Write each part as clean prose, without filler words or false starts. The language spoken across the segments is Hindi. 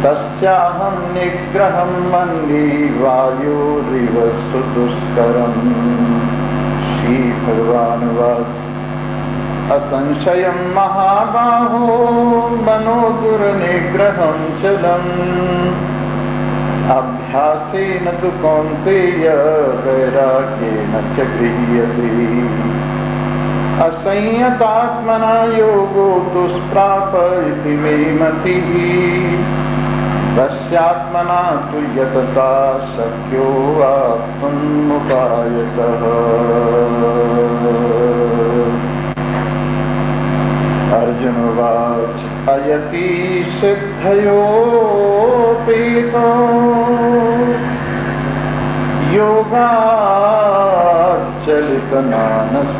तस्याहं निग्रहं मन्ये वायोरिव सुदुष्करम्। श्री भगवान वाच असंशयं महाबाहो मनो दुर्निग्रहं चलम्। अभ्यासेन तु कौन्तेय वैराग्येन च गृह्यते। असंयतात्मना योगो दुष्प्राप इति मे मतिः। तस्यात्मना तु यतता शक्यो आत्मन्मुपायतः। अर्जुन उवाच अयति सिद्धयोपेतो योगाच्चलितमानस।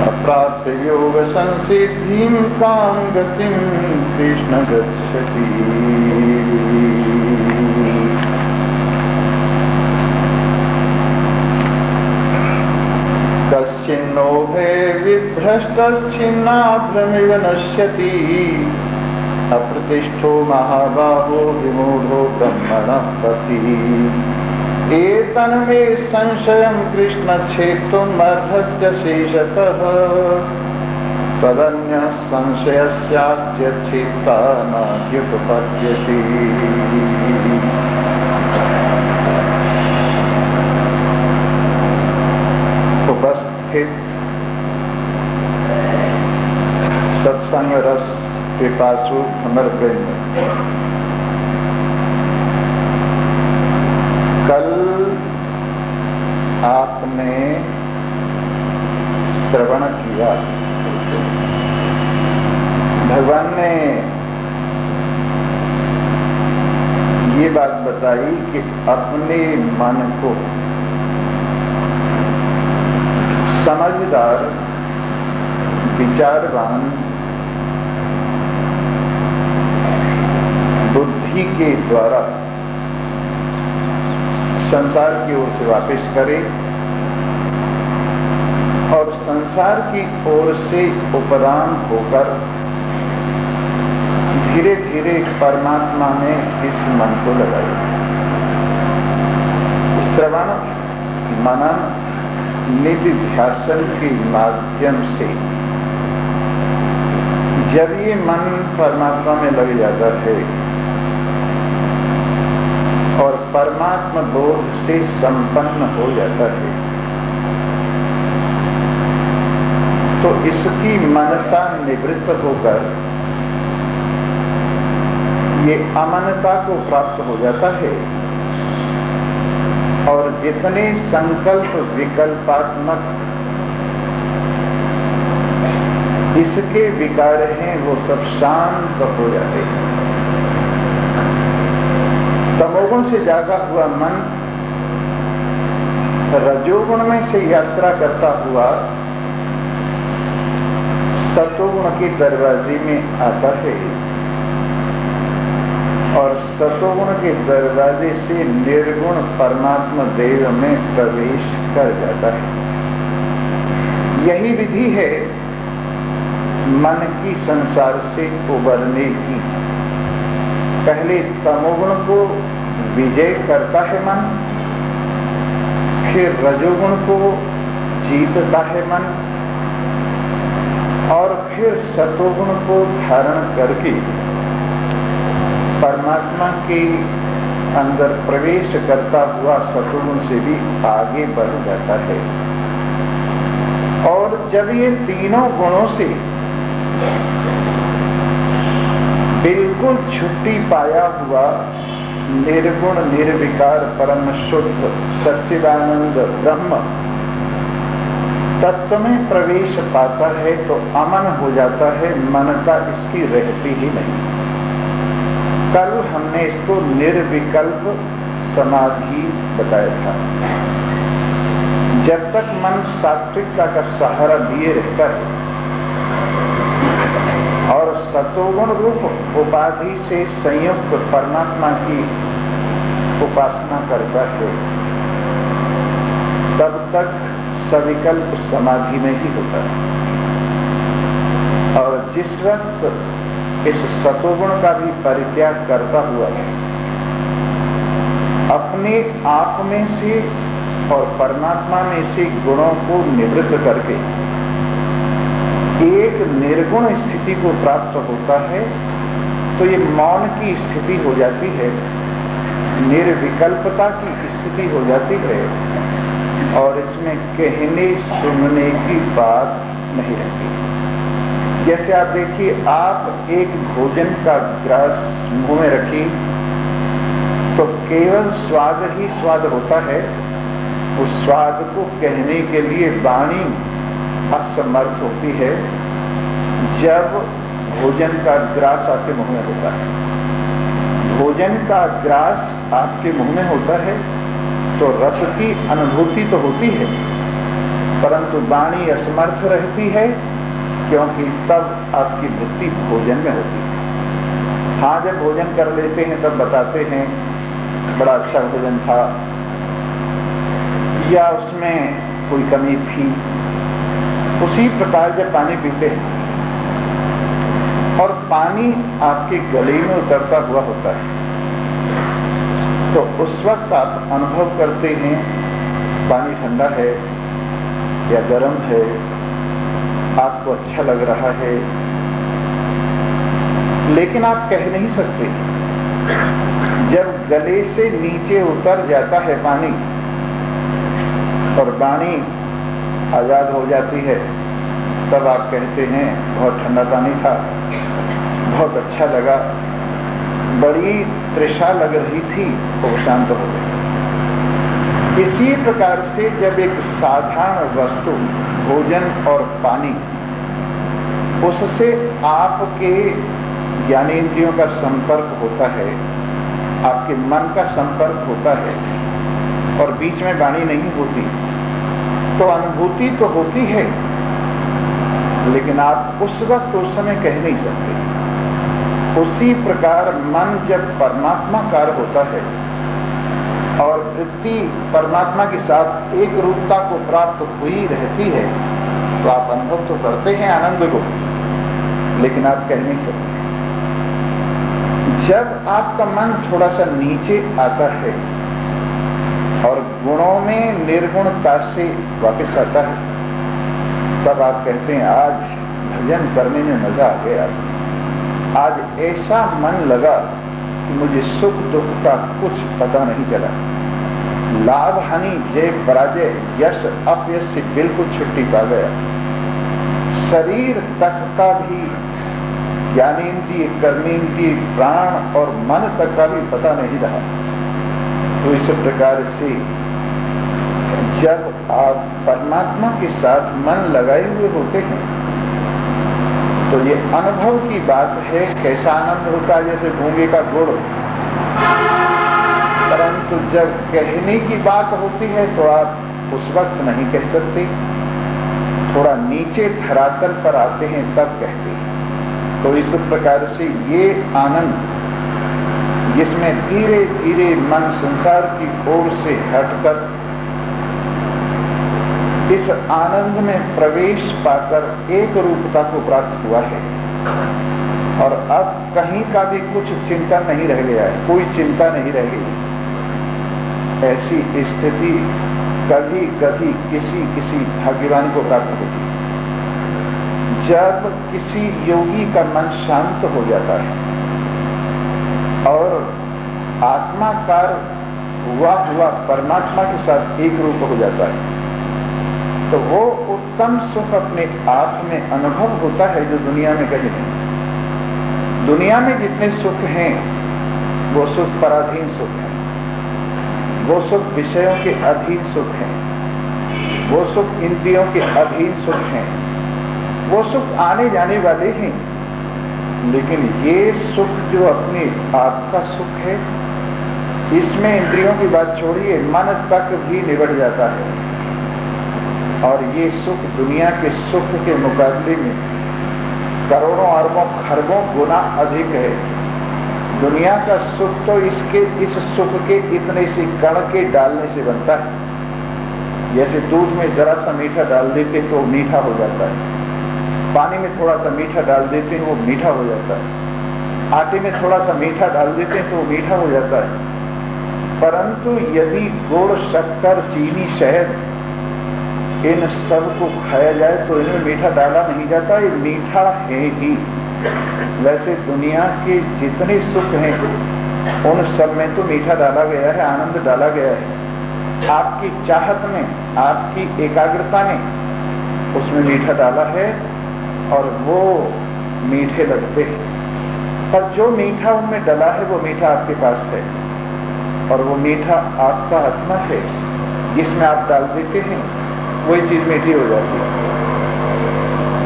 अप्राप्य योग संसिद्धिं कां गतिं कृष्ण गच्छति। कश्चिन्नो हे विभ्रष्टच्छिन्नाभ्रमिव नश्यति। अप्रतिष्ठो महाबाहो विमूढो ब्रह्मणः पतिः। एतन्मे संशयं कृष्ण छेत्तुमर्हस्य शेषतः। तदन्यः संशयस्यास्य चेत्ता नाद्युपपद्यते। उपस्थित सत्संग रस पिपासु अमरवृंद, कल आपने श्रवण किया। भगवान ने ये बात बताई कि अपने मन को समझदार विचारवान बुद्धि के द्वारा संसार की ओर से वापस करे और संसार की ओर से उपराम होकर धीरे धीरे परमात्मा में इस मन को लगाए। श्रवण मनन निधिध्यासन के माध्यम से जब ये मन परमात्मा में लग जाता है और परमात्मा बोध से संपन्न हो जाता है, तो इसकी मनता निवृत्त होकर ये अमनता को प्राप्त हो जाता है और जितने संकल्प विकल्पात्मक इसके विकार हैं वो सब शांत हो जाते हैं। तमोगुण से जागा हुआ मन रजोगुण में से यात्रा करता हुआ सतोगुण के दरवाजे में आता है और सतोगुण के दरवाजे से निर्गुण परमात्मा देव में प्रवेश कर जाता है। यही विधि है मन की संसार से उबरने की। पहले तमोगुण को विजय करता है मन, फिर रजोगुण को जीतता है मन और फिर सतोगुण को धारण करके परमात्मा के अंदर प्रवेश करता हुआ सतोगुण से भी आगे बढ़ जाता है। और जब ये तीनों गुणों से बिल्कुल छुट्टी पाया हुआ निर्गुण निर्विकार परम शुद्ध सच्चिदानंद ब्रह्म तत्व में प्रवेश पाता है तो अमन हो जाता है, मनता इसकी रहती ही नहीं। कल हमने इसको निर्विकल्प समाधि बताया था। जब तक मन सात्विकता का सहारा लिए रहता है और सतोगुण रूप उपाधि से संयुक्त परमात्मा की उपासना करता है, तब तक सविकल्प समाधि में ही होता है। और जिस वक्त इस सतोगुण का भी परित्याग करता हुआ है, अपने आप में से और परमात्मा में से गुणों को निवृत्त करके एक निर्गुण स्थिति को प्राप्त होता है, तो ये मौन की स्थिति हो जाती है, निर्विकल्पता की स्थिति हो जाती है, और इसमें कहने सुनने की बात नहीं रहती। जैसे आप देखिए, आप एक भोजन का ग्रास मुंह में रखिए तो केवल स्वाद ही स्वाद होता है, उस स्वाद को कहने के लिए वाणी असमर्थ होती है। जब भोजन का ग्रास आपके मुंह में होता है, भोजन का ग्रास आपके मुंह में होता है तो रस की अनुभूति तो होती है, परंतु वाणी असमर्थ रहती है, क्योंकि तब आपकी बुद्धि भोजन में होती है। हाँ, जब भोजन कर लेते हैं तब बताते हैं बड़ा अच्छा भोजन था, या उसमें कोई कमी थी। उसी प्रकार जब पानी पीते हैं और पानी आपके गले में उतरता हुआ होता है, तो उस वक्त आप अनुभव करते हैं पानी ठंडा है या गर्म है, आपको अच्छा लग रहा है, लेकिन आप कह नहीं सकते। जब गले से नीचे उतर जाता है पानी और वाणी आजाद हो जाती है, तब आप कहते हैं बहुत ठंडा पानी था, बहुत अच्छा लगा, बड़ी तृषा लग रही थी तो वो शांत हो गई। इसी प्रकार से जब एक साधारण वस्तु भोजन और पानी, उससे आपके ज्ञानेंद्रियों का संपर्क होता है, आपके मन का संपर्क होता है, और बीच में वाणी नहीं होती, तो अनुभूति तो होती है, लेकिन आप उस वक्त उस समय कह नहीं सकते। उसी प्रकार मन जब परमात्माकार होता है और वृत्ति परमात्मा के साथ एक रूपता को प्राप्त हुई रहती है, तो आप अनुभव तो करते हैं आनंद को, लेकिन आप कह नहीं सकते। जब आपका मन थोड़ा सा नीचे आता है और गुणों में निर्गुणता से वापस आता है, तब आप कहते हैं आज भजन करने में मजा आ गया, आज ऐसा मन लगा कि मुझे सुख दुख का कुछ पता नहीं चला, लाभ हानि जय पराजय यश अपयश से बिल्कुल छुट्टी पा गया, शरीर तक का भी ज्ञानेंद्रिय कर्मेंद्रिय प्राण और मन तक का भी पता नहीं रहा। तो इस प्रकार से जब आप परमात्मा के साथ मन लगाए हुए होते हैं, तो ये अनुभव की बात है। कैसा आनंद होता है, जैसे गूंगे का गुड़। परंतु जब कहने की बात होती है तो आप उस वक्त नहीं कह सकते, थोड़ा नीचे धरातल पर आते हैं तब कहते हैं। तो इस प्रकार से ये आनंद, जिसमें धीरे धीरे मन संसार की ओर से हटकर इस आनंद में प्रवेश पाकर एक रूपता को प्राप्त हुआ है, और अब कहीं का भी कुछ चिंता नहीं रह गया है, कोई चिंता नहीं रह गई। ऐसी स्थिति कभी कभी किसी किसी भाग्यवान को प्राप्त होती है, जब किसी योगी का मन शांत हो जाता है और आत्माकार हुआ परमात्मा के साथ एक रूप हो जाता है, तो वो उत्तम सुख अपने आप में अनुभव होता है जो दुनिया में कहीं नहीं। दुनिया में जितने सुख हैं वो सुख पराधीन सुख है, वो सुख विषयों के अधीन सुख है, वो सुख इंद्रियों के अधीन सुख हैं, वो सुख आने जाने वाले हैं। लेकिन ये सुख जो अपने आप का सुख है, इसमें इंद्रियों की बात छोड़िए, मन तक भी निबट जाता है। और ये सुख दुनिया के सुख के मुकाबले में करोड़ों अरबों खरबों गुना अधिक है। दुनिया का सुख तो इस सुख के इतने से कण के डालने से बनता है। जैसे दूध में जरा सा मीठा डाल देते तो मीठा हो जाता है, पानी में थोड़ा सा मीठा डाल देते हैं, वो मीठा हो जाता है। आटे में थोड़ा सा मीठा डाल देते हैं तो वो मीठा हो जाता है। परंतु यदि गुड़, शक्कर, चीनी, शहद इन सब को खाया जाए तो इनमें मीठा डाला नहीं जाता, ये मीठा है ही। वैसे दुनिया के जितने सुख हैं उन सब में तो मीठा डाला गया है, आनंद डाला गया है। आपकी चाहत में, आपकी एकाग्रता ने उसमें मीठा डाला है और वो मीठे लगते हैं। पर जो मीठा उनमें डला है वो मीठा आपके पास है, और वो मीठा आपका आत्मा है जिसमें आप डाल देते हैं, वही चीज मीठी हो जाती है।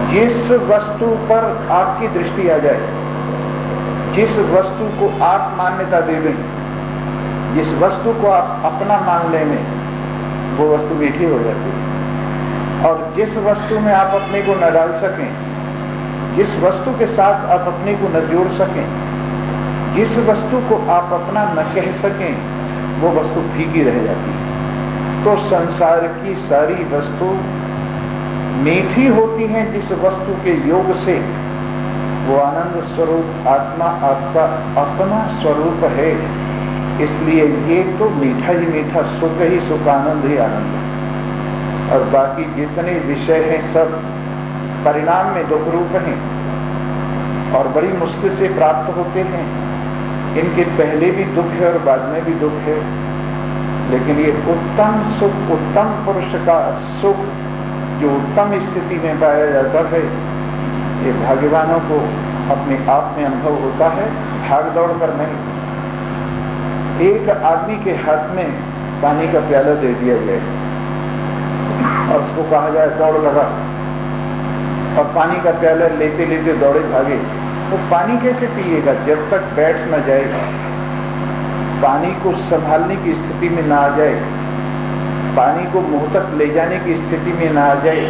जिस वस्तु पर आपकी दृष्टि आ जाए, जिस वस्तु को आप मान्यता दे दें, जिस वस्तु को आप अपना मान लें, वो वस्तु मीठी हो जाती है। और जिस वस्तु में आप अपने को न डाल सकें, जिस वस्तु के साथ आप अपने को न जोड़ सकें, जिस वस्तु को आप अपना न कह सकें, वो वस्तु फीकी रह जाती है। तो संसार की सारी वस्तु मीठी होती हैं जिस वस्तु के योग से वो आनंद स्वरूप आत्मा आपका अपना स्वरूप है। इसलिए ये तो मीठा ही मीठा, सुख ही सुख, आनंद ही आनंद है। और बाकी जितने विषय हैं सब परिणाम में दुख रूप हैं और बड़ी मुश्किल से प्राप्त होते हैं। इनके पहले भी दुख है और बाद में भी दुख है। लेकिन ये उत्तम सुख, उत्तम पुरुष का सुख जो उत्तम स्थिति में पाया जाता है, ये भाग्यवानों को अपने आप में अनुभव होता है, भाग दौड़ कर नहीं। एक आदमी के हाथ में पानी का प्याला दे दिया जाए और उसको कहा जाए दौड़ लगा, और पानी का प्याला लेते लेते दौड़े भागे, वो पानी कैसे पिएगा जब तक बैठ न जाएगा, पानी को संभालने की स्थिति में ना आ जाए, पानी को मुंह तक ले जाने की स्थिति में ना आ जाए,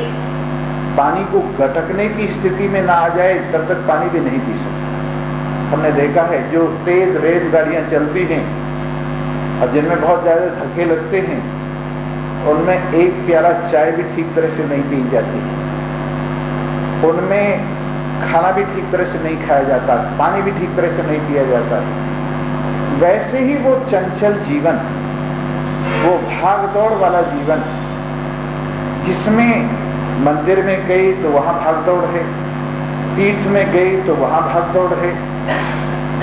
पानी को गटकने की स्थिति में ना आ जाए, तब तक पानी भी नहीं पी सकता। हमने देखा है जो तेज रेलगाड़ियां चलती हैं और जिनमें बहुत ज्यादा धक्के लगते हैं, उनमें एक प्याला चाय भी ठीक तरह से नहीं पी जाती, उनमें खाना भी ठीक तरह से नहीं खाया जाता, पानी भी ठीक तरह से नहीं पिया जाता। वैसे ही वो चंचल जीवन, वो भाग दौड़ वाला जीवन, जिसमें मंदिर में गई तो वहां भाग दौड़ है, तीर्थ में गई तो वहां भाग दौड़ है,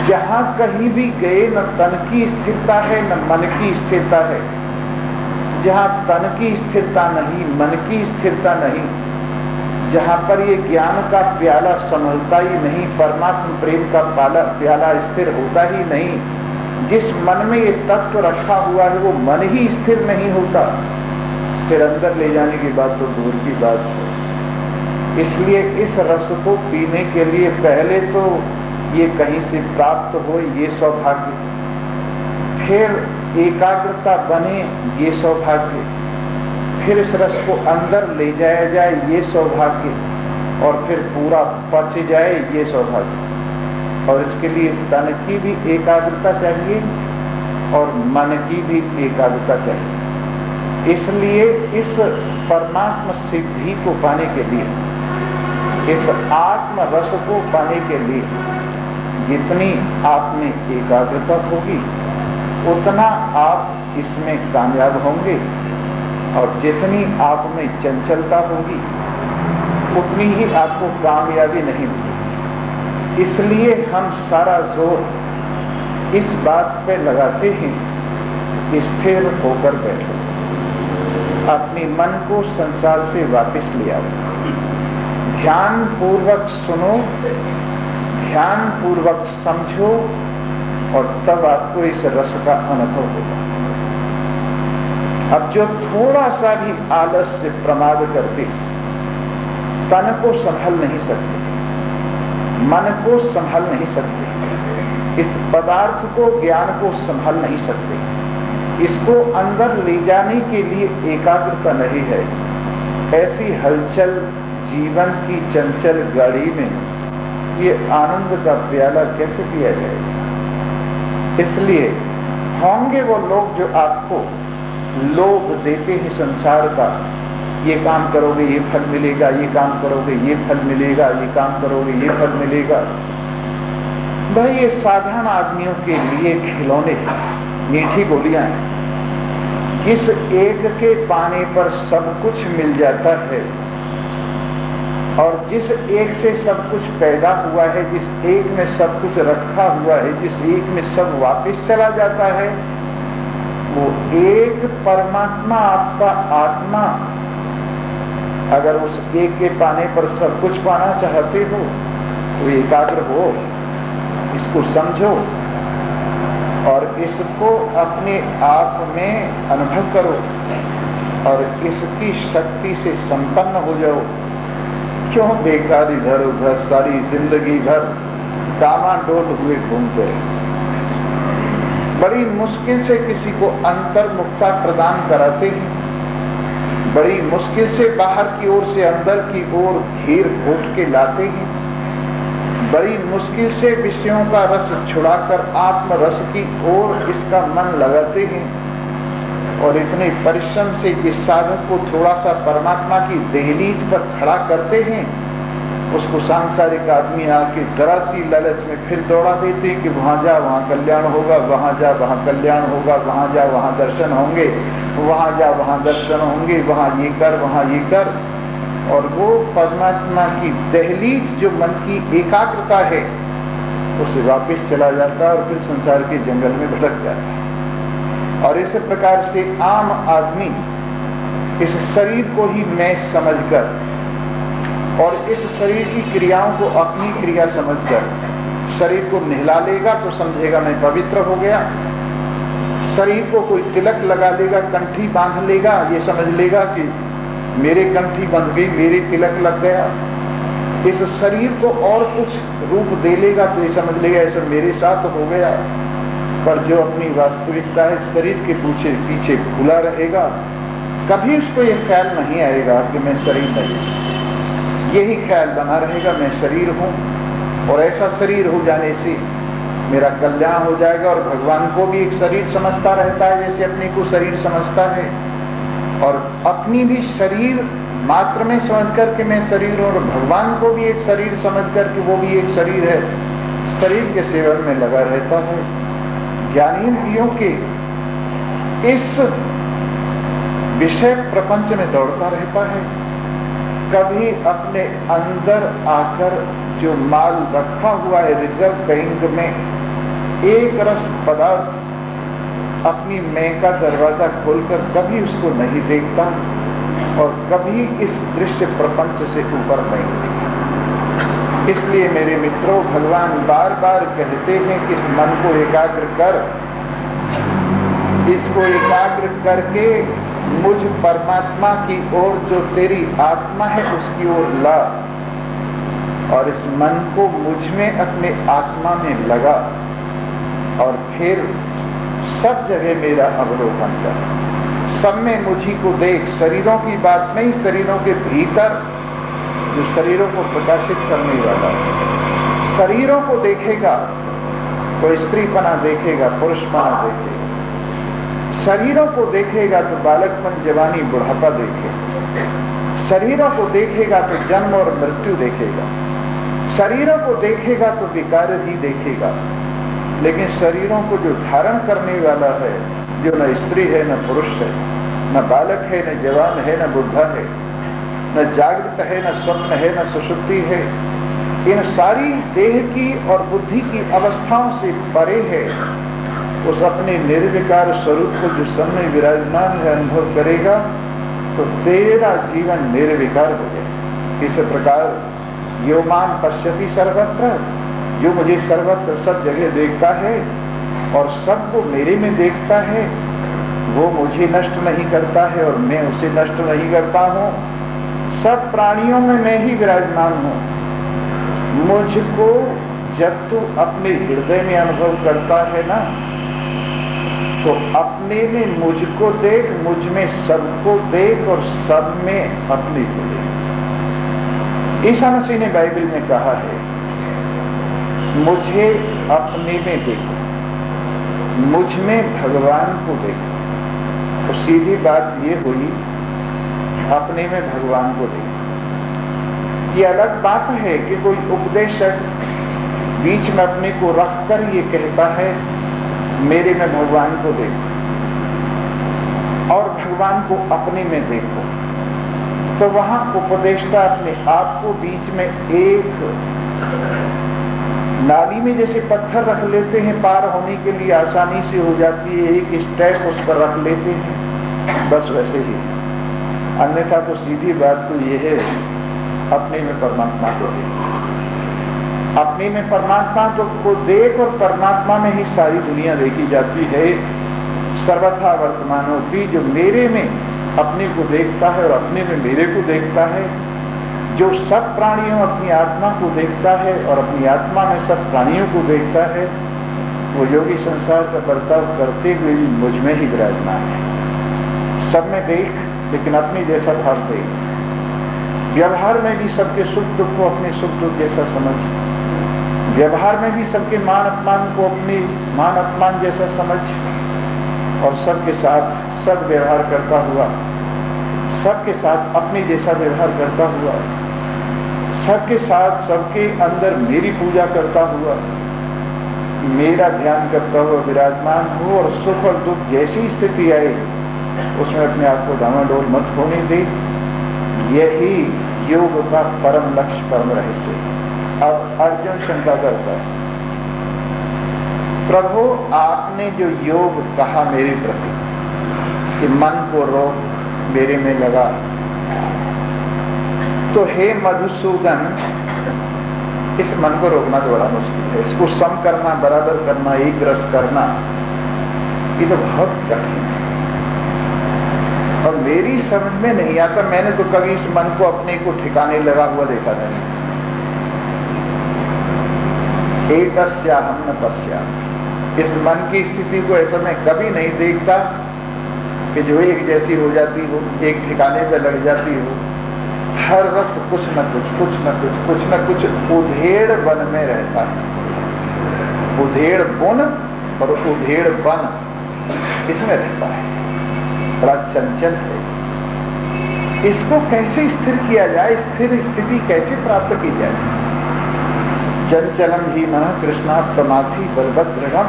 जहां कहीं भी गए न तन की स्थिरता है न मन की स्थिरता है। जहां तन की स्थिरता नहीं, मन की स्थिरता नहीं, जहां पर ये ज्ञान का प्याला संभलता ही नहीं, परमात्मा प्रेम का प्याला स्थिर होता ही नहीं, जिस मन में ये तत्व रखा हुआ है वो मन ही स्थिर नहीं होता, फिर अंदर ले जाने की बात तो दूर की बात है। इसलिए इस रस को पीने के लिए पहले तो ये कहीं से प्राप्त हो ये सौभाग्य, फिर एकाग्रता बने ये सौभाग्य, फिर इस रस को अंदर ले जाया जाए ये सौभाग्य, और फिर पूरा पच जाए ये सौभाग्य। और इसके लिए तन की भी एकाग्रता चाहिए और मन की भी एकाग्रता चाहिए। इसलिए इस परमात्मा सिद्धि को पाने के लिए, इस आत्म रस को पाने के लिए जितनी आप में एकाग्रता होगी उतना आप इसमें कामयाब होंगे, और जितनी आप में चंचलता होगी उतनी ही आपको कामयाबी नहीं मिलेगी। इसलिए हम सारा जोर इस बात पे लगाते हैं कि स्थिर होकर बैठो, अपने मन को संसार से वापस ले आओ, ध्यान पूर्वक सुनो, ध्यान पूर्वक समझो, और तब आपको इस रस का अनुभव होगा। अब जो थोड़ा सा भी आलस्य प्रमाद करते, तन को संभाल नहीं सकते, मन को संभाल नहीं सकते, इस पदार्थ को, ज्ञान को संभाल नहीं सकते, इसको अंदर ले जाने के लिए एकाग्रता नहीं है, ऐसी हलचल जीवन की चंचल गाड़ी में ये आनंद का प्याला कैसे पिया जाएगा। इसलिए होंगे वो लोग जो आपको लोभ देते हैं संसार का, ये काम करोगे ये फल मिलेगा, ये काम करोगे ये फल मिलेगा, ये काम करोगे ये फल मिलेगा। भाई ये साधारण आदमियों के लिए खिलौने, मीठी बोलियां हैं। जिस एक के पाने पर सब कुछ मिल जाता है और जिस एक से सब कुछ पैदा हुआ है, जिस एक में सब कुछ रखा हुआ है, जिस एक में सब वापस चला जाता है, वो एक परमात्मा आपका आत्मा, अगर उस एक के पाने पर सब कुछ पाना चाहते हो तो एकाग्र हो, इसको समझो और इसको अपने आप में अनुभव करो और इसकी शक्ति से संपन्न हो जाओ। क्यों बेकार इधर उधर सारी जिंदगी भर कामाडोल हुए घूमते रहे। बड़ी मुश्किल से किसी को अंतर्मुखता प्रदान कराते हैं, बड़ी मुश्किल से बाहर की ओर से अंदर की ओर घेर घोट के लाते हैं, बड़ी मुश्किल से विषयों का रस छुड़ाकर आत्म रस की ओर इसका मन लगाते हैं और इतने परिश्रम से जिस साधक को थोड़ा सा परमात्मा की दहलीज पर खड़ा करते हैं, उसको सांसारिक आदमी आके जरा सी लालच में फिर दौड़ा देते हैं कि वहां जा वहां कल्याण होगा, वहां जा वहां कल्याण होगा, वहां जा वहां दर्शन होंगे, वहां जा वहां दर्शन होंगे, वहां ये कर वहां ये कर। और वो परमात्मा की दहलीज जो मन की एकाग्रता है उसे वापस चला जाता है और फिर संसार के जंगल में भटक जाता है। और इस प्रकार से आम आदमी इस शरीर को ही मैं समझकर और इस शरीर की क्रियाओं को अपनी क्रिया समझकर शरीर को नहला लेगा तो समझेगा मैं पवित्र हो गया। शरीर को कोई तिलक लगा लेगा, कंठी बांध लेगा, ये समझ लेगा कि मेरे कंठी बंध गई, मेरे तिलक लग गया। इस शरीर को और कुछ रूप दे लेगा तो ये समझ लेगा ऐसा मेरे साथ हो गया। पर जो अपनी वास्तविकता है शरीर के पीछे भूला रहेगा, कभी उसको ये ख्याल नहीं आएगा कि मैं शरीर नहीं, यही ख्याल बना रहेगा मैं शरीर हूं और ऐसा शरीर हो जाने से मेरा कल्याण हो जाएगा। और भगवान को भी एक शरीर समझता रहता है जैसे अपने को शरीर समझता है, और अपनी भी शरीर मात्र में समझ करके मैं शरीर हूं और भगवान को भी एक शरीर समझ करके वो भी एक शरीर है, शरीर के सेवन में लगा रहता है। ज्ञानेंद्रियों के इस विषय प्रपंच में दौड़ता रहता है। कभी अपने अंदर आकर जो माल रखा हुआ है रिजर्व बैंक में, एक रस पदार्थ अपनी मैं का दरवाजा खोलकर कभी उसको नहीं देखता और कभी इस दृश्य प्रपंच से ऊपर नहीं देखता। इसलिए मेरे मित्रों, भगवान बार बार कहते हैं कि इस मन को एकाग्र कर, इसको एकाग्र करके मुझ परमात्मा की ओर जो तेरी आत्मा है उसकी ओर ला और इस मन को मुझ में अपने आत्मा में लगा और फिर सब जगह मेरा अवलोकन कर, सब में मुझी को देख। शरीरों की बात नहीं, शरीरों के भीतर जो शरीरों को प्रकाशित करने वाला, शरीरों को देखेगा तो स्त्रीपना देखेगा, पुरुषपना देखेगा। शरीरों को देखेगा तो बालकपन, जवानी, बुढ़ापा देखेगा। शरीरों को देखेगा तो जन्म और मृत्यु देखेगा। शरीरों को देखेगा तो विकार ही देखेगा। लेकिन शरीरों को जो धारण करने वाला है, जो न स्त्री है न पुरुष है, न बालक है न जवान है न बुढ़ा है, न जागृत है न स्वप्न है न सुषुप्ति है, इन सारी देह की और बुद्धि की अवस्थाओं से परे है, उस अपने निर्विकार स्वरूप को जो सामने विराजमान है अनुभव करेगा तो तेरा जीवन निर्विकार हो जाए। इस प्रकार यो माम पश्यति सर्वत्र, जो मुझे सर्वत्र सब जगह देखता है और सबको मेरे में देखता है, वो मुझे नष्ट नहीं करता है और मैं उसे नष्ट नहीं करता हूँ। सब प्राणियों में मैं ही विराजमान हूँ। मुझको जब तू अपने हृदय में अनुभव करता है ना, तो अपने में मुझको देख, मुझ में सबको देख और सब में अपने को देख। ईसा मसीह ने बाइबल में कहा है, मुझे अपने में देखो, मुझ में भगवान को देखो। तो सीधी बात ये हुई अपने में भगवान को देखना। ये अलग बात है कि कोई उपदेशक बीच में अपने को रखकर ये कहता है मेरे में भगवान को देखो और भगवान को अपने में देखो, तो वहां उपदेष्टा अपने आप को बीच में एक नाली में जैसे पत्थर रख लेते हैं, पार होने के लिए आसानी से हो जाती है, एक स्टेप उस पर रख लेते हैं, बस वैसे ही। अन्यथा तो सीधी बात तो ये है, अपने में परमात्मा को देख, अपने में परमात्मा को देख, और परमात्मा में ही सारी दुनिया देखी जाती है। सर्वथा वर्तमानों की जो मेरे में अपने को देखता है और अपने में मेरे को देखता है, जो सब प्राणियों अपनी आत्मा को देखता है और अपनी आत्मा में सब प्राणियों को देखता है, वो योगी संसार का बर्ताव करते हुए भी मुझ में ही विराजमान है। सब में देख, लेकिन अपने जैसा भाव देख। व्यवहार में भी सबके सुख दुख को अपने सुख दुख जैसा समझ, व्यवहार में भी सबके मान अपमान को अपनी मान अपमान जैसा समझ, और सबके साथ सब व्यवहार करता हुआ, सबके साथ अपने जैसा व्यवहार करता हुआ, सबके साथ सबके अंदर मेरी पूजा करता हुआ, मेरा ध्यान करता हुआ विराजमान हो, और सुख और दुख जैसी स्थिति आए उसमें अपने आप को डामाडोल मत होने दे। यही योग का परम लक्ष्य, परम रहस्य। अब अर्जुन शंका करता है, प्रभु आपने जो योग कहा मेरे प्रति कि मन को रोक, मेरे में लगा, तो हे मधुसूदन, इस मन को रोकना तो बड़ा मुश्किल है। इसको सम करना, बराबर करना, एक रस करना, ये तो बहुत कठिन है और मेरी समझ में नहीं आता। मैंने तो कभी इस मन को अपने को ठिकाने लगा हुआ देखा नहीं। एकस्याहं न पश्यामि, इस मन की स्थिति को ऐसा मैं कभी नहीं देखता कि जो एक जैसी हो जाती हो, एक ठिकाने पे लग जाती हो। हर वक्त कुछ न कुछ उधेड़ वन में रहता है। उधेड़ बुन और उधेड़ वन, इसमें रहता है, बड़ा चंचल है। इसको कैसे स्थिर किया जाए, स्थिर स्थिति कैसे प्राप्त की जाए? चंचलम ही मन कृष्णा प्रमाथी बलवत दृढ़म,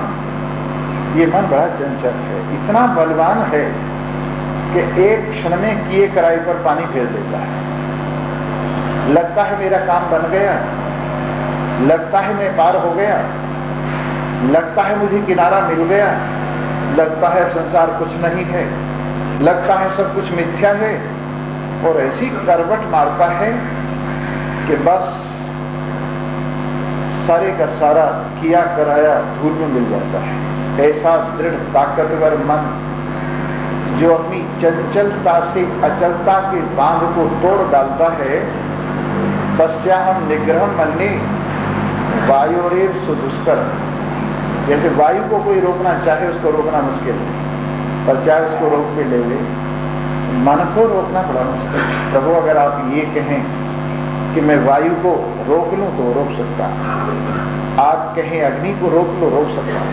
ये मन बड़ा चंचल है, इतना बलवान है कि एक क्षण में किए कराई पर पानी फेर देता है। लगता है मेरा काम बन गया, लगता है मैं पार हो गया, लगता है मुझे किनारा मिल गया, लगता है संसार कुछ नहीं है, लगता है सब कुछ मिथ्या है, और ऐसी करवट मारता है कि बस सारे का सारा किया कराया धूल में मिल जाता है। ऐसा दृढ़ ताकतवर मन जो अपनी चंचलता से अचलता के बांध को तोड़ डालता है, तस्याहं निग्रहं मन्ये वायोरेव सुदुष्कर। जैसे वायु को कोई रोकना चाहे, उसको रोकना मुश्किल है, पर चाहे उसको रोक भी ले, मन को रोकना बड़ा मुश्किल है। प्रभु अगर आप ये कहें कि मैं वायु को रोक लूं तो रोक सकता हूं, आप कहें अग्नि को रोक लो, रोक सकता हूं,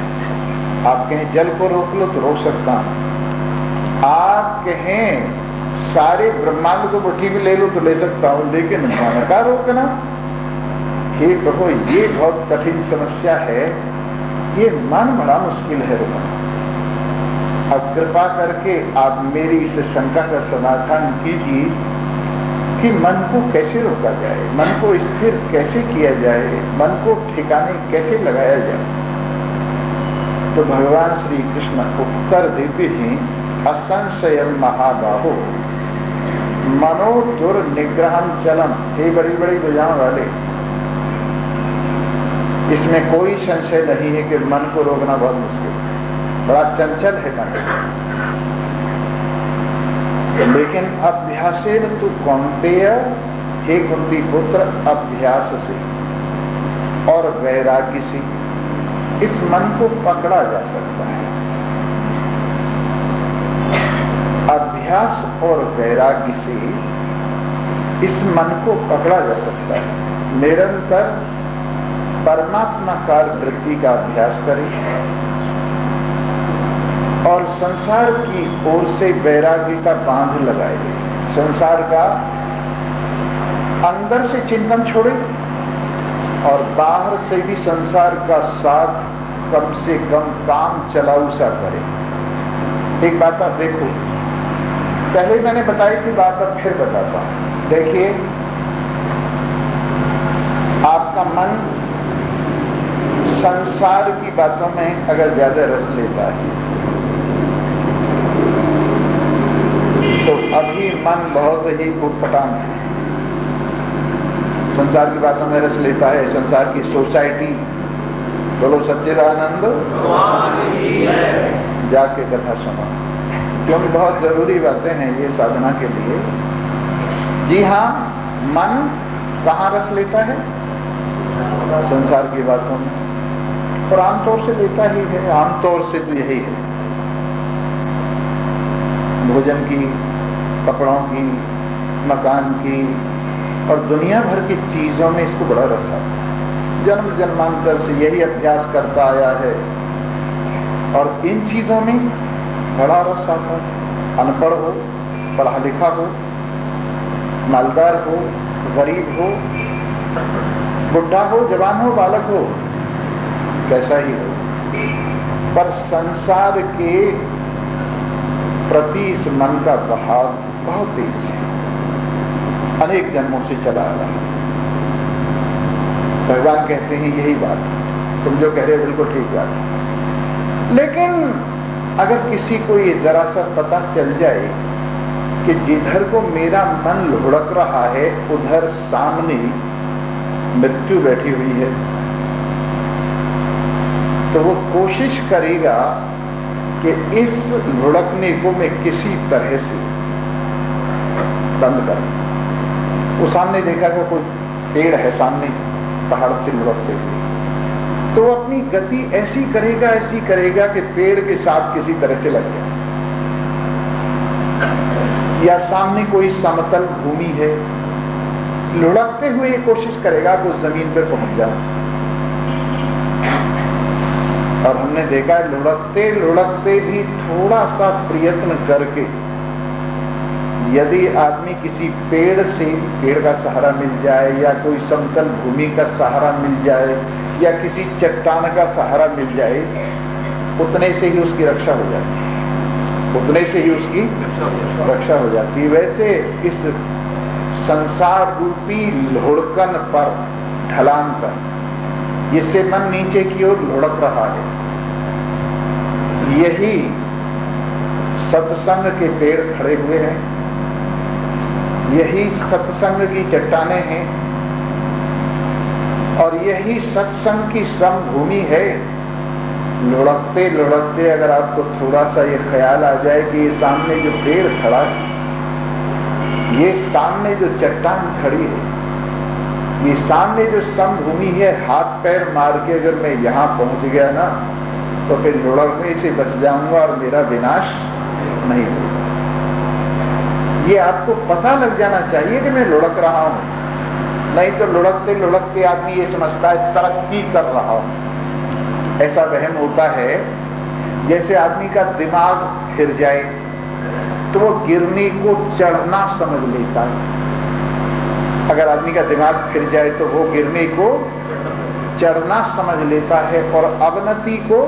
आप कहें जल को रोक लो तो रोक सकता हूं, आप कहें सारे ब्रह्मांड को मुट्ठी में ले लो तो ले सकता हूं, लेकिन मन का रोकना, हे प्रभु ये बहुत कठिन समस्या है, ये मन बड़ा मुश्किल है रोकना। अब कृपा करके आप मेरी इस शंका का समाधान कीजिए कि मन को कैसे रोका जाए, मन को स्थिर कैसे किया जाए, मन को ठिकाने कैसे लगाया जाए। तो भगवान श्री कृष्ण उत्तर देते हैं, असंशयम महाबाहो मनो दुर्निग्रहं चलम। हे बड़ी बड़ी भुजाओं वाले, इसमें कोई संशय नहीं है कि मन को रोकना बहुत मुश्किल है, बड़ा चंचल है मन। लेकिन अभ्यासेन तु कौन्तेय, हे कुंती पुत्र, अभ्यास से और वैराग्य से इस मन को पकड़ा जा सकता है। अभ्यास और वैराग्य से इस मन को पकड़ा जा सकता है। निरंतर परमात्माकार वृत्ति का अभ्यास करें और संसार की ओर से वैराग्य का बांध लगाए, संसार का अंदर से चिंतन छोड़े और बाहर से भी संसार का साथ कम से कम काम चलाऊ सा करे। एक बात आप देखो, पहले मैंने बताई थी बात, अब फिर बताता हूं। देखिए, आपका मन संसार की बातों में अगर ज्यादा रस लेता है तो अभी मन बहुत ही उटपटांग है। संसार की बातों में रस लेता है, संसार की सोसाइटी, बोलो सच्चिदानंद जाके कथा सुनो, क्योंकि बहुत जरूरी बातें हैं ये साधना के लिए। जी हाँ, मन कहाँ रस लेता है? संसार की बातों में, और आमतौर से लेता ही है। आमतौर से तो यही है, भोजन की, कपड़ों की, मकान की और दुनिया भर की चीजों में इसको बड़ा रस आता है। जन्म जन्मांतर से यही अभ्यास करता आया है और इन चीजों में बड़ा रस आता है। अनपढ़ हो, पढ़ा लिखा हो, मालदार हो, गरीब हो, बुढ़ा हो, जवान हो, बालक हो, कैसा ही हो, पर संसार के प्रति इस मन का बहाव बहुत तेज है, अनेक जन्मों से चला आ रहा है। भगवान कहते हैं यही बात, तुम जो कह रहे हो बिल्कुल ठीक बात है। लेकिन अगर किसी को ये जरा सा पता चल जाए कि जिधर को मेरा मन लुढ़क रहा है उधर सामने मृत्यु बैठी हुई है, तो वो कोशिश करेगा कि इस लुढ़कने को मैं किसी तरह से बंद करूं। वो सामने देखा कि कोई पेड़ है सामने पहाड़ से लुढ़कते हुए, तो वो अपनी गति ऐसी करेगा कि पेड़ के साथ किसी तरह से लग जाए। या सामने कोई समतल भूमि है, लुढ़कते हुए ये कोशिश करेगा कि उस जमीन पर पहुंच जाए। और हमने देखा है लुढ़कते लुढ़कते भी थोड़ा सा प्रयत्न करके यदि आदमी किसी पेड़ से, पेड़ का सहारा मिल जाए या कोई समतल भूमि का सहारा मिल जाए या किसी चट्टान का सहारा मिल जाए, उतने से ही उसकी रक्षा हो जाती है, उतने से ही उसकी रक्षा हो जाती है। वैसे इस संसार रूपी लुढ़कन पर, ढलान पर, जिससे मन नीचे की ओर लुढ़क रहा है, यही सत्संग के पेड़ खड़े हुए हैं, यही सत्संग की चट्टानें हैं और यही सत्संग की समभूमि है। लुढ़कते लुढ़कते अगर आपको थोड़ा सा ये ख्याल आ जाए कि ये सामने जो पेड़ खड़ा है, ये सामने जो चट्टान खड़ी है, ये सामने जो समभूमि है, हाथ पैर मार के अगर मैं यहां पहुंच गया ना तो फिर लुढ़कने से बच जाऊंगा और मेरा विनाश नहीं होगा। ये आपको पता लग जाना चाहिए कि मैं लुढ़क रहा हूं, नहीं तो लुढ़कते लुढ़कते आदमी ये समझता है तरक्की कर रहा हूं। ऐसा वहम होता है जैसे आदमी का दिमाग फिर जाए तो वो गिरने को चढ़ना समझ लेता है। अगर आदमी का दिमाग फिर जाए तो वो गिरने को चढ़ना समझ लेता है और अवनति को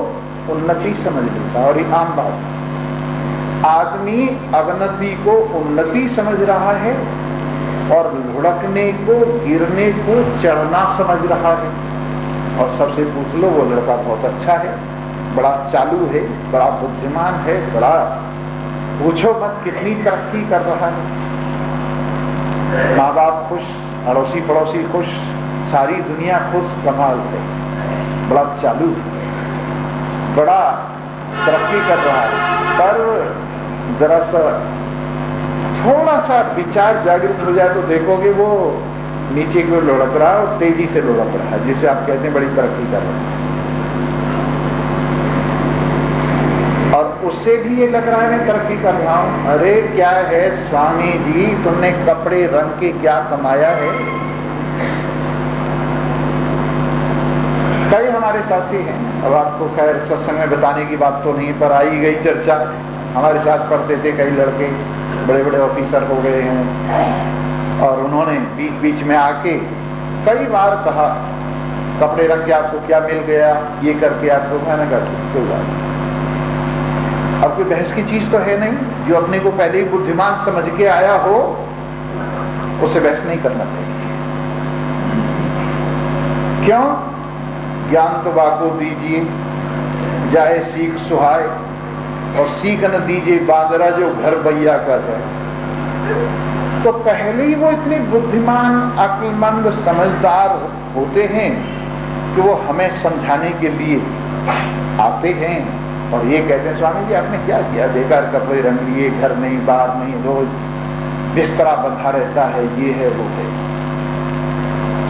उन्नति समझ लेता है। और ये आम बात है, आदमी अवनति को उन्नति समझ रहा है और लुढ़कने को, गिरने को चढ़ना समझ रहा है। और सबसे पूछ लो, वो लड़का बहुत अच्छा है, बड़ा चालू है, बड़ा बुद्धिमान है, बड़ा पूछो मत कितनी तरक्की कर रहा है। माँ बाप खुश, अड़ोसी पड़ोसी खुश, सारी दुनिया खुश, कमाल है, बड़ा चालू है, बड़ा तरक्की कर रहा है। पर जरा सा थोड़ा सा विचार जागृत हो जाए तो देखोगे वो नीचे की ओर लुढ़क रहा है और तेजी से लुढ़क रहा है, जिसे आप कहते हैं बड़ी तरक्की कर रहा है। और उससे भी ये लग रहा है मैं तरक्की कर रहा हूं। अरे क्या है स्वामी जी, तुमने कपड़े रंग के क्या कमाया है? कई हमारे साथी हैं, अब आपको खैर सत्संग में बताने की बात तो नहीं, पर आई गई चर्चा। हमारे साथ पढ़ते थे कई लड़के, बड़े बड़े ऑफिसर हो गए हैं, और उन्होंने बीच बीच में आके कई बार कहा कपड़े रख के आपको क्या मिल गया, ये करके आपको, मैंने कहा कोई बात नहीं, अब कोई बहस की चीज तो है नहीं, जो अपने को पहले ही बुद्धिमान समझ के आया हो उसे बहस नहीं करना चाहिए। क्यों? ज्ञान तो बाको दीजिए जाए सीख सुहाए, और सीख न दीजिए बांदरा जो घर बैया कर रहे। तो पहले ही वो इतने बुद्धिमान, अक्लमंद, समझदार होते हैं कि वो हमें समझाने के लिए आते हैं और ये कहते हैं स्वामी जी आपने क्या किया, बेकार कपड़े रंग लिए, घर नहीं, बाहर नहीं, रोज बिस्तरा बंधा रहता है, ये है वो है।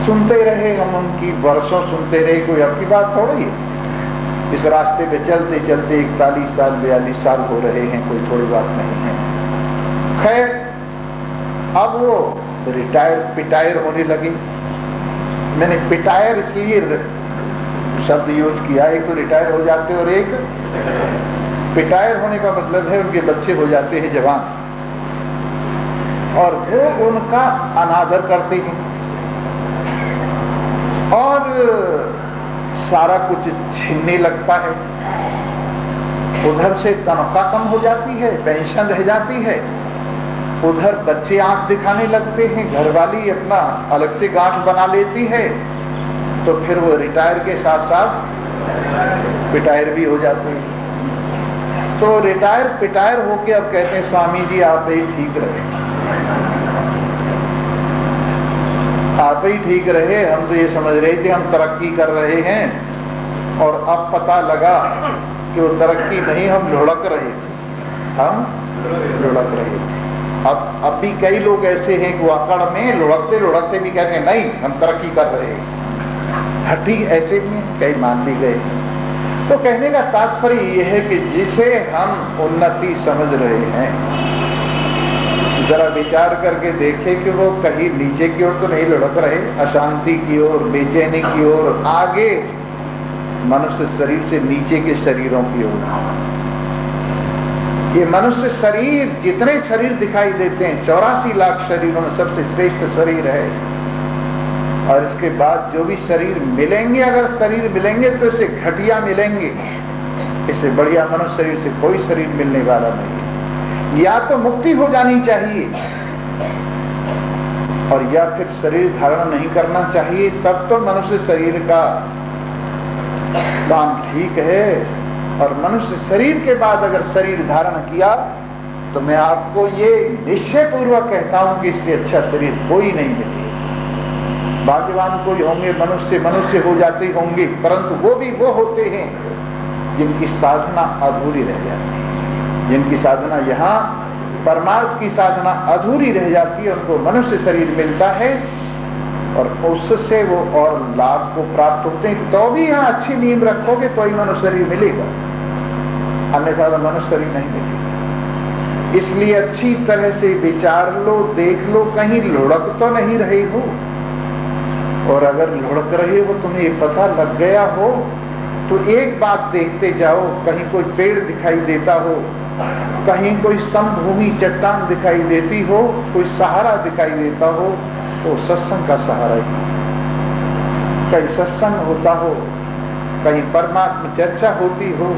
सुनते रहे हम उनकी, वर्षों सुनते रहे, कोई अब की बात थोड़ी है। इस रास्ते पे चलते चलते 41 साल 42 साल हो रहे हैं, कोई थोड़ी बात नहीं है। खैर अब वो पिटायर होने लगे। मैंने पिटायर इसलिए शब्द यूज किया, एक तो रिटायर हो जाते और एक पिटायर होने का मतलब है उनके बच्चे हो जाते हैं जवान, और वो उनका अनादर करते हैं और सारा कुछ छीनने लगता है। उधर से तनख्वाह कम हो जाती है, पेंशन रह जाती है, उधर बच्चे आंख दिखाने लगते हैं, घरवाली अपना अलग से गांठ बना लेती है, तो फिर वो रिटायर के साथ साथ पिटायर भी हो जाते हैं। तो रिटायर पिटायर होके अब कहते हैं स्वामी जी आप ही ठीक रहे, आप ही ठीक रहे, हम तो ये समझ रहे थे हम तरक्की कर रहे हैं और अब पता लगा कि वो तरक्की नहीं, हम लुढ़क रहे थे, हम लुढ़क रहे थे। अब भी कई लोग ऐसे हैं कि अकड़ में लुढ़कते लुढ़कते भी कहते हैं नहीं हम तरक्की कर रहे हैं। हटी ऐसे भी कई मान भी गए। तो कहने का तात्पर्य यह है कि जिसे हम उन्नति समझ रहे हैं, जरा विचार करके देखें कि वो कहीं नीचे की ओर तो नहीं लुढ़क रहे, अशांति की ओर, बेचैनी की ओर, आगे मनुष्य शरीर से नीचे के शरीरों की ओर। ये मनुष्य शरीर, जितने शरीर दिखाई देते हैं 84 लाख शरीरों में सबसे श्रेष्ठ शरीर है, और इसके बाद जो भी शरीर मिलेंगे, अगर शरीर मिलेंगे तो इसे घटिया मिलेंगे, इससे बढ़िया मनुष्य शरीर से कोई शरीर मिलने वाला नहीं। या तो मुक्ति हो जानी चाहिए और या फिर शरीर धारण नहीं करना चाहिए, तब तो मनुष्य शरीर का काम ठीक है। और मनुष्य शरीर के बाद अगर शरीर धारण किया तो मैं आपको ये निश्चय पूर्वक कहता हूं कि इससे अच्छा शरीर कोई नहीं मिलेगा। भाग्यवान कोई होंगे, मनुष्य हो जाते होंगे, परंतु वो भी वो होते हैं जिनकी साधना अधूरी रह जाती है, जिनकी साधना यहाँ परमार्थ की साधना अधूरी रह जाती है, उनको मनुष्य शरीर मिलता है और उससे वो और लाभ को प्राप्त होते हैं। तो भी यहाँ अच्छी नींव रखोगे तो ही मनुष्य शरीर मिलेगा, अन्यथा तो मनुष्य शरीर नहीं मिलेगा। इसलिए अच्छी तरह से विचार लो, देख लो कहीं लुढ़क तो नहीं रहे हो, और अगर लुढ़क रहे हो तुम्हें पता लग गया हो तो एक बात देखते जाओ, कहीं कोई पेड़ दिखाई देता हो, कहीं कोई समभूमि चट्टान दिखाई देती हो, कोई सहारा दिखाई देता हो, तो सत्संग का सहारा ही। कहीं सत्संग होता हो, कहीं परमात्मा चर्चा होती हो,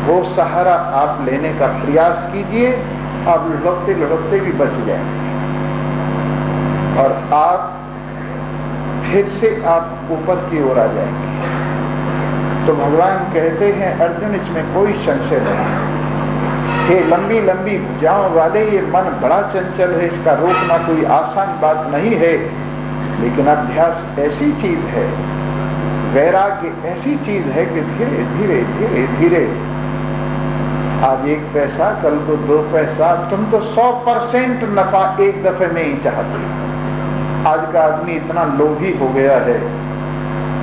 वो सहारा आप लेने का प्रयास कीजिए, आप लुढ़कते लुढ़कते भी बच जाएंगे और आप फिर से आप ऊपर की ओर आ जाएंगे। तो भगवान कहते हैं अर्जुन इसमें कोई संशय नहीं, ये लंबी लंबी भुजाओं वाले ये मन बड़ा चंचल है, इसका रोकना कोई आसान बात नहीं है, लेकिन अभ्यास ऐसी चीज है, वैराग्य ऐसी चीज है कि धीरे धीरे धीरे धीरे, आज 1 पैसा कल को 2 पैसा, तुम तो 100% नफा एक दफे में ही चाहते। आज का आदमी इतना लोभी हो गया है,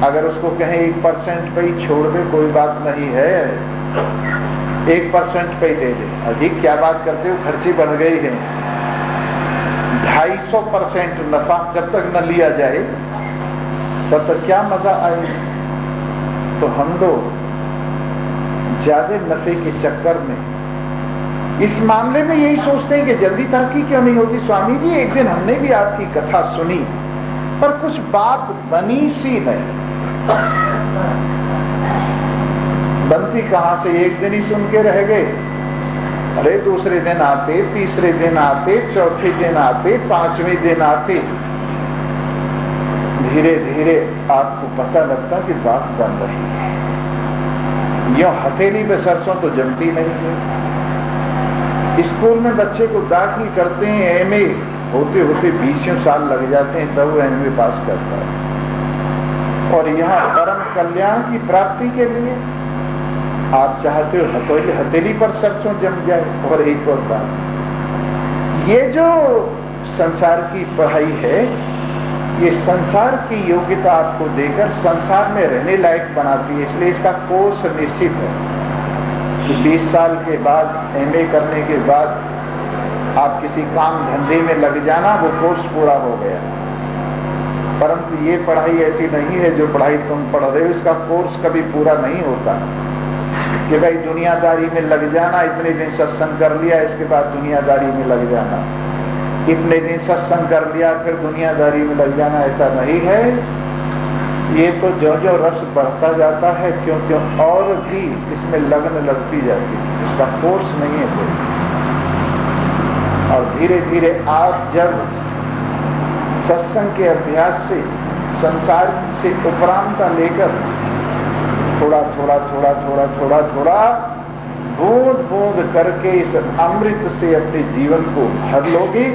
अगर उसको कहें 1% पे ही छोड़ दे कोई बात नहीं है, 1% पे ही दे दे, अधिक क्या बात करते हो, खर्चे बढ़ गए हैं। 250% नफा जब तक न लिया जाए तब तक क्या मजा आए। तो हम लोग ज्यादा नफे के चक्कर में इस मामले में यही सोचते हैं कि जल्दी तरक्की क्यों नहीं होती। स्वामी जी, एक दिन हमने भी आपकी कथा सुनी, पर कुछ बात बनी सी नहीं। बनती कहां से, एक दिन ही सुन के रह गए। अरे दूसरे दिन आते, तीसरे दिन आते, चौथे दिन आते, पांचवें दिन आते, धीरे धीरे आपको पता लगता कि बात बन रही है। यूं हथेली पे सरसों तो जमती नहीं है। स्कूल में बच्चे को दाखिल करते हैं, एमए होते होते 20 साल लग जाते हैं, तब वो एमए पास करता है। और यहाँ परम कल्याण की प्राप्ति के लिए आप चाहते हो हथेली पर सरसों जम जाए। और एक और बात, ये जो संसार की पढ़ाई है, ये संसार की योग्यता आपको देकर संसार में रहने लायक बनाती है। इसलिए इसका कोर्स निश्चित है कि 20 साल के बाद, एमए करने के बाद आप किसी काम धंधे में लग जाना, वो कोर्स पूरा हो गया। परंतु ये पढ़ाई ऐसी नहीं है, जो पढ़ाई तुम पढ़ रहे हो इसका कोर्स कभी पूरा नहीं होता कि भाई दुनियादारी में लग जाना, इतने दिन सत्संग कर लिया, इसके बाद दुनियादारी में लग जाना, इतने दिन सत्संग कर लिया फिर दुनियादारी में लग जाना। ऐसा नहीं है। ये तो जो जो रस बढ़ता जाता है, क्यों क्यों और भी इसमें लगन लगती जाती है। इसका कोर्स नहीं है कोई। और धीरे धीरे आप जब सत्संग के अभ्यास से संसार से उपरांता लेकर थोड़ा थोड़ा थोड़ा थोड़ा थोड़ा थोड़ा बूंद बूंद करके इस अमृत से अपने जीवन को भर लोगे,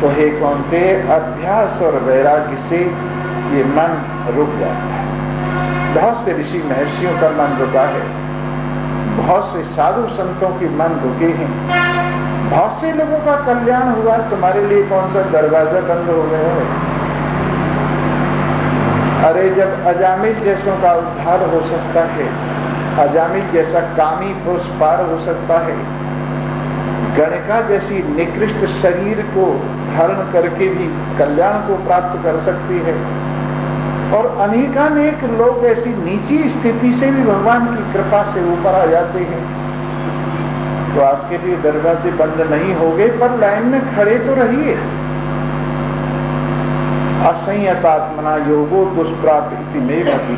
तो हे कौनते, अभ्यास और वैराग्य से ये मन रुक जाता है। बहुत से ऋषि महर्षियों का मन रुका है, बहुत से साधु संतों के मन रुके हैं, बहुत से लोगों का कल्याण हुआ। तुम्हारे लिए कौन सा दरवाजा बंद हो गया है? अरे जब अजामिल जैसों का उद्धार हो सकता है, अजामिल जैसा कामी पुरुष पार हो सकता है, गणिका जैसी निकृष्ट शरीर को धारण करके भी कल्याण को प्राप्त कर सकती है, और अनेकानेक लोग ऐसी नीची स्थिति से भी भगवान की कृपा से ऊपर आ जाते हैं। तो आपके लिए दरवाजे बंद नहीं हो गए, पर लाइन में खड़े तो रहिए। असंयतात्मना योगो दुष्प्राप्ति में मति,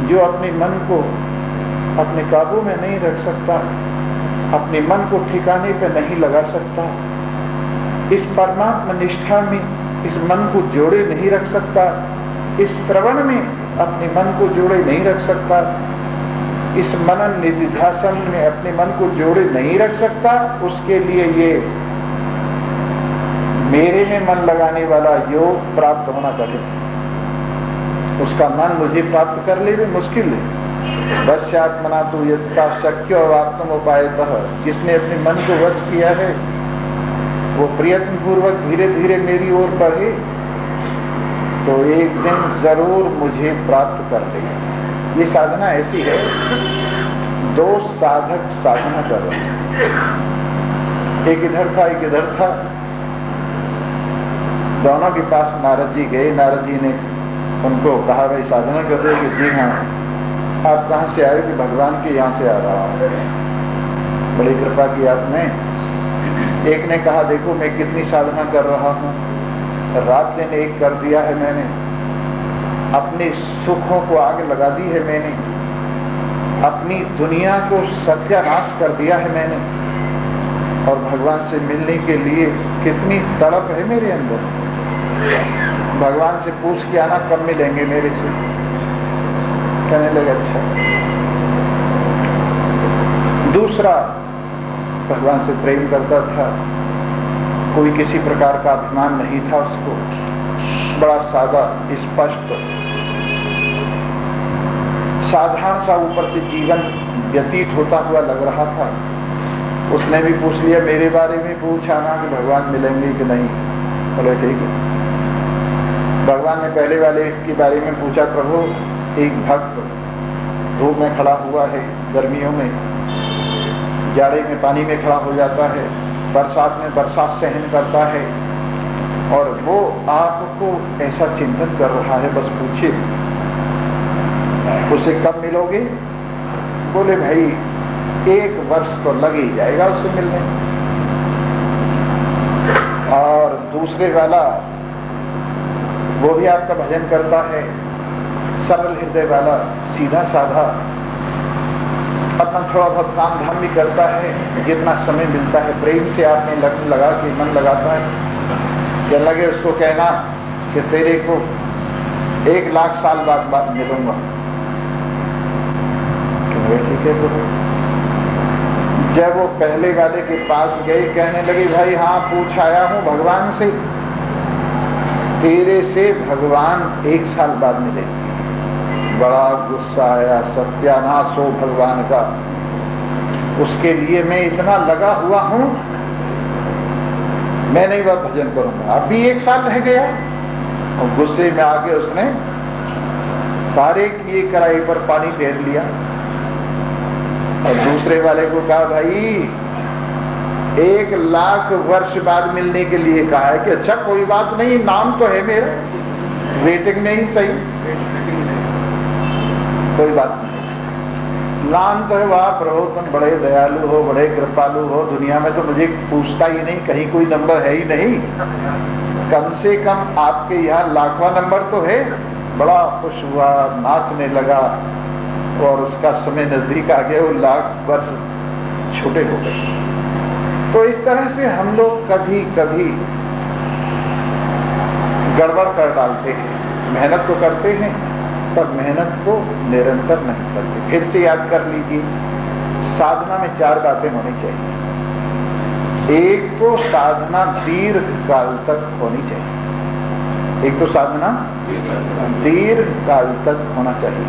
जो अपने मन को अपने काबू में नहीं रख सकता, अपने मन को ठिकाने पे नहीं लगा सकता, इस परमात्मा निष्ठा में इस मन को जोड़े नहीं रख सकता, इस श्रवण में अपने मन को जोड़े नहीं रख सकता, इस मनन निधिध्यासन में अपने मन को जोड़े नहीं रख सकता, उसके लिए ये मेरे में मन लगाने वाला योग प्राप्त होना कठिन। उसका मन मुझे प्राप्त कर ले भी मुश्किल है। वश्यात्मना तो यथा शक्य वाप्तम उपायतः, जिसने अपने मन को वश किया है वो प्रयत्न पूर्वक धीरे धीरे मेरी ओर बढ़े तो एक दिन जरूर मुझे प्राप्त कर लेगा। ये साधना ऐसी है, दो साधक साधना कर रहे हैं, एक इधर था एक इधर था, दोनों के पास नारद जी गए। नारद जी ने उनको कहा, भाई साधना कर रहे कि जी हाँ। आप कहाँ से आए? कि भगवान के यहाँ से आ रहा हूँ। बड़ी कृपा की आपने। एक ने कहा, देखो मैं कितनी साधना कर रहा हूँ, रात दिन एक कर दिया है मैंने, अपने सुखों को आग लगा दी है मैंने, अपनी दुनिया को सत्यानाश कर दिया है मैंने, और भगवान से मिलने के लिए कितनी तड़प है मेरे अंदर। भगवान से पूछ के आना कब मिलेंगे मेरे से। कहने लगे अच्छा। दूसरा भगवान से प्रेम करता था, कोई किसी प्रकार का अभिमान नहीं था उसको, बड़ा सादा स्पष्ट साधारण सा ऊपर से जीवन व्यतीत होता हुआ लग रहा था। उसने भी पूछ लिया, मेरे बारे में पूछा ना कि भगवान मिलेंगे कि नहीं। बोले ठीक है। भगवान ने पहले वाले के बारे में पूछा, प्रभु एक भक्त धूप में खड़ा हुआ है, गर्मियों में, जाड़े में पानी में खड़ा हो जाता है, बरसात में बरसात सहन करता है, और वो आपको ऐसा चिंतन कर रहा है, बस पूछिए उसे कब मिलोगे। बोले भाई 1 वर्ष तो लग ही जाएगा उससे मिलने। और दूसरे वाला वो भी आपका भजन करता है, सरल हृदय वाला, सीधा साधा, अपना थोड़ा बहुत काम धाम भी करता है, जितना समय मिलता है प्रेम से आपने लगन लगा के मन लगाता है। क्या लगे उसको कहना कि तेरे को 1 लाख साल बाद मिलूंगा, ठीक है। तो जब वो पहले वाले के पास गए, कहने लगे भाई हाँ पूछ आया हूं भगवान से, तेरे से भगवान 1 साल बाद मिले। बड़ा गुस्सा आया, सत्यानाश हो भगवान का, उसके लिए मैं इतना लगा हुआ हूं, मैं नहीं वह भजन करूंगा। अब भी 1 साल रह गया और गुस्से में आके उसने सारे किए कराई पर पानी फेर लिया और दूसरे वाले को कहा भाई 1 लाख वर्ष बाद मिलने के लिए कहा है कि अच्छा कोई बात नहीं, नाम तो है मेरा, वेटिंग में ही सही, कोई बात नहीं, नाम तो है। वाह प्रभु तुम बड़े दयालु हो, बड़े कृपालु हो, दुनिया में तो मुझे पूछता ही नहीं, कहीं कोई नंबर है ही नहीं, कम से कम आपके यहाँ लाखवां नंबर तो है। बड़ा खुश हुआ, नाचने लगा और उसका समय नजदीक आ गया, वो 1 लाख वर्ष छोटे हो गए। तो इस तरह से हम लोग कभी कभी गड़बड़ कर डालते हैं, मेहनत तो करते हैं पर मेहनत को निरंतर नहीं करते। फिर से याद कर लीजिए, साधना में 4 बातें होनी चाहिए। एक तो साधना दीर्घ काल तक होनी चाहिए, एक तो साधना दीर्घ काल तक होना चाहिए।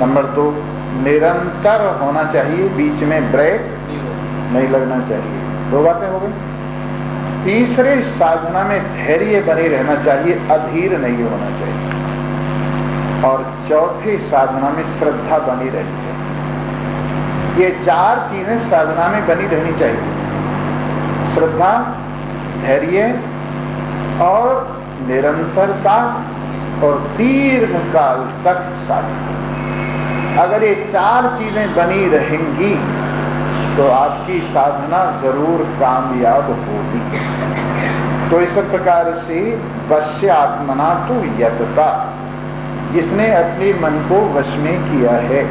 नंबर 2 निरंतर होना चाहिए, बीच में ब्रेक नहीं लगना चाहिए। 2 बातें हो गई। तीसरे साधना में धैर्य बने रहना चाहिए, अधीर नहीं होना चाहिए। और चौथे साधना में श्रद्धा बनी रहनी चाहिए। ये 4 चीजें साधना में बनी रहनी चाहिए, श्रद्धा, धैर्य और निरंतरता और दीर्घ काल तक साधना। अगर ये 4 चीजें बनी रहेंगी तो आपकी साधना जरूर कामयाब होगी। तो इस प्रकार से वश्य आत्मना तो यतता, जिसने अपने मन को वश में किया है,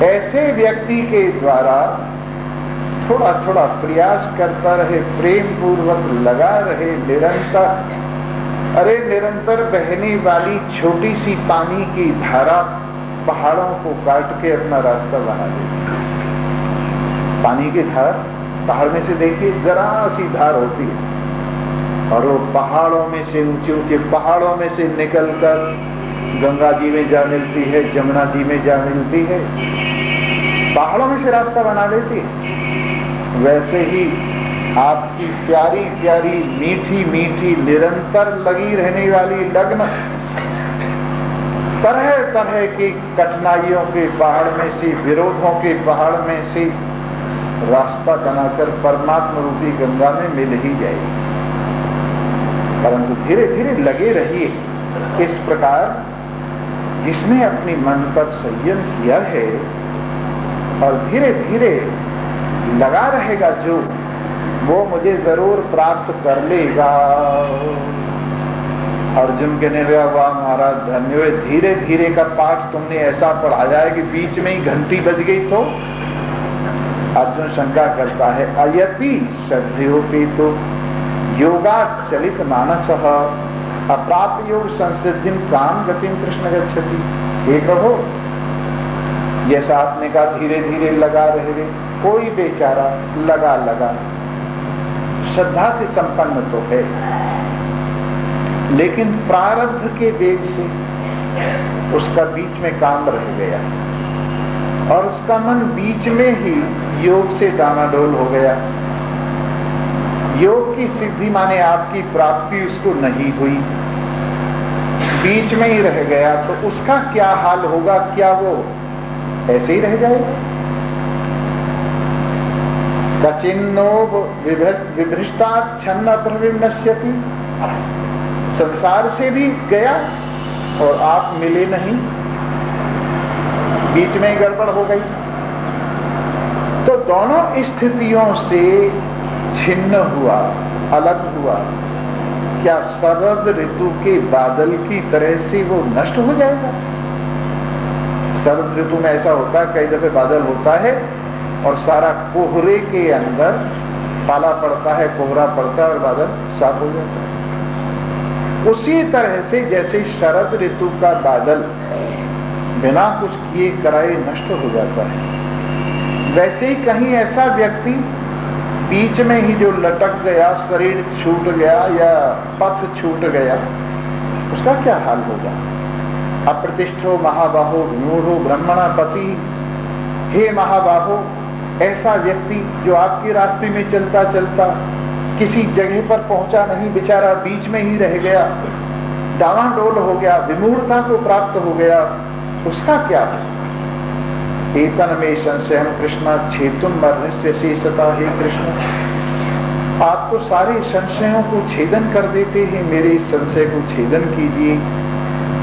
ऐसे व्यक्ति के द्वारा थोड़ा थोड़ा प्रयास करता रहे, प्रेम पूर्वक लगा रहे, निरंतर। अरे निरंतर बहने वाली छोटी सी पानी की धारा पहाड़ों को काट के अपना रास्ता बना देती है। पानी की धार पहाड़ में से देखिए, जरा सी धार होती है और वो पहाड़ों में से, ऊंचे ऊंचे पहाड़ों में से निकलकर गंगा जी में जा मिलती है, जमुना जी में जा मिलती है, पहाड़ों में से रास्ता बना लेती है। वैसे ही आपकी प्यारी प्यारी मीठी मीठी निरंतर लगी रहने वाली लगन तरह तरह की कठिनाइयों के पहाड़ में से, विरोधों के पहाड़ में से रास्ता बनाकर परमात्मा रूपी गंगा में मिल ही जाएगी। परंतु धीरे धीरे लगे रहिए। इस प्रकार जिसने अपनी मन पर संयम किया है और धीरे धीरे लगा रहेगा, जो वो मुझे जरूर प्राप्त कर लेगा। अर्जुन कहने लगा, वाह महाराज धन्य, धीरे धीरे का पाठ तुमने ऐसा पढ़ाया है कि बीच में ही घंटी बज गई। तो अर्जुन शंका करता है, अयति श्रद्धयोपि तो योगा चलित मानसः अप्राप्त योग संसिद्धिं काम गतिं कृष्ण गच्छति। हे प्रभु, जैसा आपने कहा धीरे धीरे लगा रहे, कोई बेचारा लगा श्रद्धा से संपन्न तो है, लेकिन प्रारब्ध के वेग से उसका बीच में काम रह गया और उसका मन बीच में ही योग से डामाडोल हो गया। योग की सिद्धि माने आपकी प्राप्ति उसको नहीं हुई, बीच में ही रह गया, तो उसका क्या हाल होगा? क्या वो ऐसे ही रह जाएगा? कचिन्नो विभ्रष्टा छन्न प्रविनश्यति, संसार से भी गया और आप मिले नहीं, बीच में ही गड़बड़ हो गई। तो दोनों स्थितियों से छिन्न हुआ, अलग हुआ, क्या शरद ऋतु के बादल की तरह से वो नष्ट हो जाएगा? शरद ऋतु में ऐसा होता है, कई दफे बादल होता है और सारा कोहरे के अंदर पाला पड़ता है, कोहरा पड़ता है और बादल साफ हो जाता है। उसी तरह से जैसे शरद ऋतु का बादल बिना कुछ किए कराए नष्ट हो जाता है, वैसे ही कहीं ऐसा व्यक्ति बीच में ही जो लटक गया, शरीर छूट गया या पथ छूट गया, उसका क्या हाल होगा? अप्रतिष्ठो महाबाहो मूढ़ो ब्रह्मणा पति। हे महाबाहो, ऐसा व्यक्ति जो आपके रास्ते में चलता चलता किसी जगह पर पहुंचा नहीं, बेचारा बीच में ही रह गया, डावाडोल हो गया, विमूढ़ता को प्राप्त हो गया, उसका क्या है? एतन में संशय कृष्ण छेतुम मर्नस्य शेषता। हे कृष्ण, आप तो सारे संशयों को छेदन कर देते हैं, मेरे संशय को छेदन कीजिए।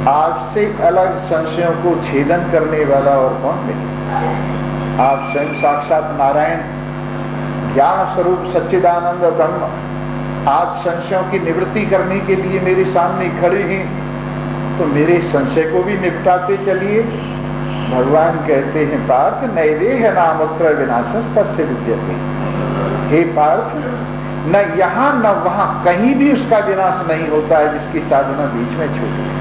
आपसे अलग संशयों को छेदन करने वाला और कौन नहीं? आप स्वयं साक्षात नारायण, ज्ञान स्वरूप सच्चिदानंद ब्रह्म, आज संशयों की निवृत्ति करने के लिए मेरे सामने खड़े हैं, तो मेरे संशय को भी निपटाते चलिए। भगवान कहते हैं, पार्थ नैवेह नामत्र विनाशस्तस्य विद्यते। हे पार्थ, न यहां न वहां कहीं भी उसका विनाश नहीं होता है जिसकी साधना बीच में छूट गई,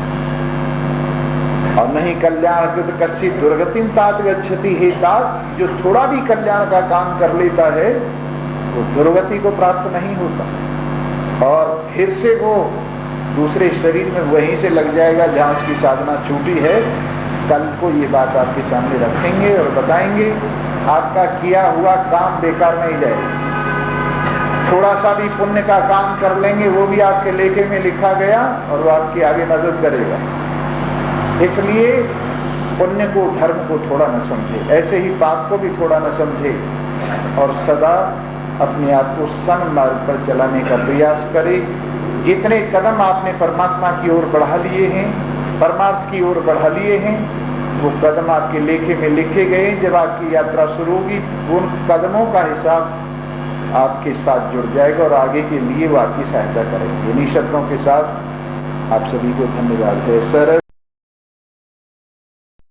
और नहीं कल्याण कृत कश्चित दुर्गतिम तात गच्छति। हे तात, जो थोड़ा भी कल्याण का काम कर लेता है वो दुर्गति को प्राप्त नहीं होता, और फिर से वो दूसरे शरीर में वहीं से लग जाएगा जहां उसकी साधना छूटी है। कल को ये बात आपके सामने रखेंगे और बताएंगे, आपका किया हुआ काम बेकार नहीं जाएगा। थोड़ा सा भी पुण्य का काम कर लेंगे, वो भी आपके लेखे में लिखा गया और वो आपकी आगे मदद करेगा। इसलिए पुण्य को, धर्म को थोड़ा न समझे, ऐसे ही पाप को भी थोड़ा न समझे, और सदा अपने आप को सन्मार्ग पर चलाने का प्रयास करे। जितने कदम आपने परमात्मा की ओर बढ़ा लिए हैं, परमार्थ की ओर बढ़ा लिए हैं, वो कदम आपके लेखे में लिखे गए। जब आपकी यात्रा शुरू होगी, उन कदमों का हिसाब आपके साथ जुड़ जाएगा और आगे के लिए वो आपकी सहायता करेंगे। इन्हीं शब्दों के साथ आप सभी को धन्यवाद है सर।